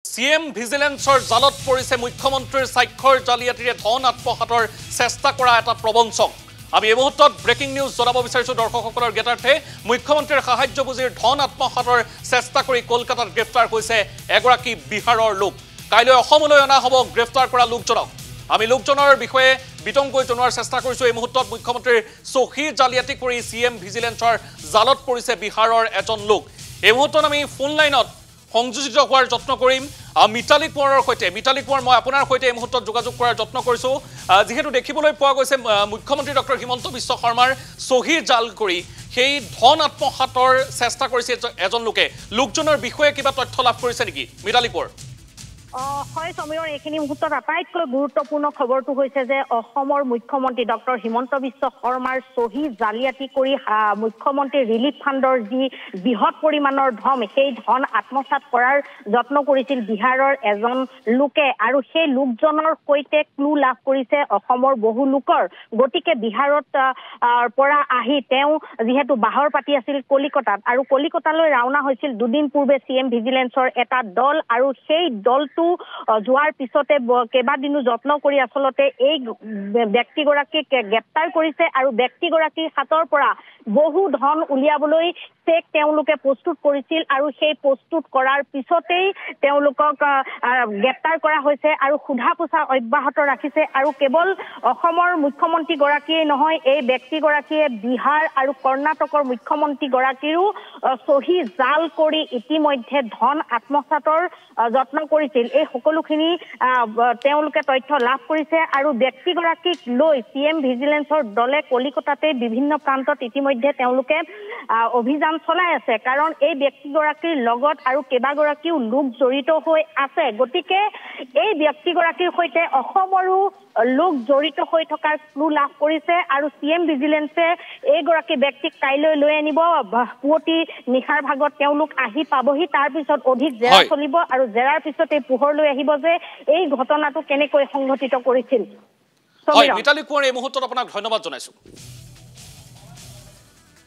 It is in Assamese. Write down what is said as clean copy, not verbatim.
CM ভিজিলেন্সৰ জালত পৰিছে মুখ্যমন্ত্ৰীৰ স্বাক্ষৰ জালিয়াতিৰে ধন আত্মসাতৰ চেষ্টা কৰা এটা প্ৰবঞ্চক। আমি এই মুহূৰ্তত ব্ৰেকিং নিউজ জনাব বিচাৰিছো দৰ্শকসকলৰ জ্ঞাতাৰ্থে মুখ্যমন্ত্ৰীৰ সাহায্য বুজিৰ ধন আত্মসাতৰ চেষ্টা কৰি কলকাতাত গ্ৰেপ্তাৰ হৈছে এগৰাকী বিহাৰৰ লোক। কাইলৈ অসমলৈ অনা হ'ব গ্ৰেপ্তাৰ কৰা লোকজনক। আমি লোকজনৰ বিষয়ে বিতংকৈ জনোৱাৰ চেষ্টা কৰিছো। এই মুহূৰ্তত মুখ্যমন্ত্ৰীৰ চহী জালিয়াতি কৰি CM ভিজিলেন্সৰ জালত পৰিছে বিহাৰৰ এজন লোক। এই মুহূৰ্তত আমি ফোন লাইনত সংযোজিত হোৱাৰ যত্ন কৰিম মিতালী কোঁৱৰৰ সৈতে। মিতালী কোঁৱৰ, মই আপোনাৰ সৈতে এই মুহূৰ্তত যোগাযোগ কৰাৰ যত্ন কৰিছোঁ। যিহেতু দেখিবলৈ পোৱা গৈছে মুখ্যমন্ত্ৰী ডক্টৰ হিমন্ত বিশ্ব শৰ্মাৰ চহী জাল কৰি সেই ধন আত্মসাতৰ চেষ্টা কৰিছে এজন লোকে। লোকজনৰ বিষয়ে কিবা তথ্য লাভ কৰিছে নেকি মিতালী কোঁৱৰ? হয় সমীৰ, এইখিনি মুহূৰ্তত আটাইতকৈ গুৰুত্বপূৰ্ণ খবৰটো হৈছে যে অসমৰ মুখ্যমন্ত্ৰী ডক্টৰ হিমন্ত বিশ্ব শৰ্মাৰ চহী জালিয়াতি কৰি মুখ্যমন্ত্ৰী ৰিলিফ ফাণ্ডৰ যি বৃহৎ পৰিমাণৰ ধন, সেই ধন আত্মসাত কৰাৰ যত্ন কৰিছিল বিহাৰৰ এজন লোকে, আৰু সেই লোকজনৰ সৈতে ক্লু লাভ কৰিছে অসমৰ বহু লোকৰ। গতিকে বিহাৰত পৰা আহি তেওঁ যিহেতু বাহৰ পাতি আছিল কলিকতাত, আৰু কলিকতালৈ ৰাওনা হৈছিল দুদিন পূৰ্বে CM ভিজিলেন্সৰ এটা দল, আৰু সেই দলটো যোৱাৰ পিছতে কেইবাদিনো যত্ন কৰি আচলতে এই ব্যক্তিগৰাকীক গ্ৰেপ্তাৰ কৰিছে, আৰু ব্যক্তিগৰাকীৰ হাতৰ পৰা বহু ধন উলিয়াবলৈ চেক তেওঁলোকে প্ৰস্তুত কৰিছিল, আৰু সেই প্ৰস্তুত কৰাৰ পিছতেই তেওঁলোকক গ্ৰেপ্তাৰ কৰা হৈছে আৰু সোধা পোছা অব্যাহত ৰাখিছে। আৰু কেৱল অসমৰ মুখ্যমন্ত্ৰীগৰাকীয়ে নহয়, এই ব্যক্তিগৰাকীয়ে বিহাৰ আৰু কৰ্ণাটকৰ মুখ্যমন্ত্ৰীগৰাকীৰো চহী জাল কৰি ইতিমধ্যে ধন আত্মসাতৰ যত্ন কৰিছিল। এই সকলোখিনি তেওঁলোকে তথ্য লাভ কৰিছে, আৰু ব্যক্তিগৰাকীক লৈ CM ভিজিলেন্সৰ দলে কলিকতাতে বিভিন্ন প্ৰান্তত ইতিমধ্যে তেওঁলোকে অভিযান চলাই আছে, কাৰণ এই ব্যক্তিগৰাকীৰ লগত আৰু কেইবাগৰাকীও লোক জড়িত হৈ আছে। গতিকে এই ব্যক্তিগৰাকীৰ সৈতে অসমৰো লোক জড়িত হৈ থকাৰ ক্লু লাভ কৰিছে, আৰু CM ভিজিলেন্সে এইগৰাকী ব্যক্তিক কাইলৈ লৈ আনিব। পুৱতি নিশাৰ ভাগত তেওঁলোক আহি পাবহি, তাৰ পিছত অধিক জেৰা চলিব, আৰু জেৰাৰ পিছতে পোহৰ লৈ আহিব যে এই ঘটনাটো কেনেকৈ সংঘটিত কৰিছিল। মিতালী কোঁৱৰ, এই মুহূৰ্তত আপোনাক ধন্যবাদ জনাইছো।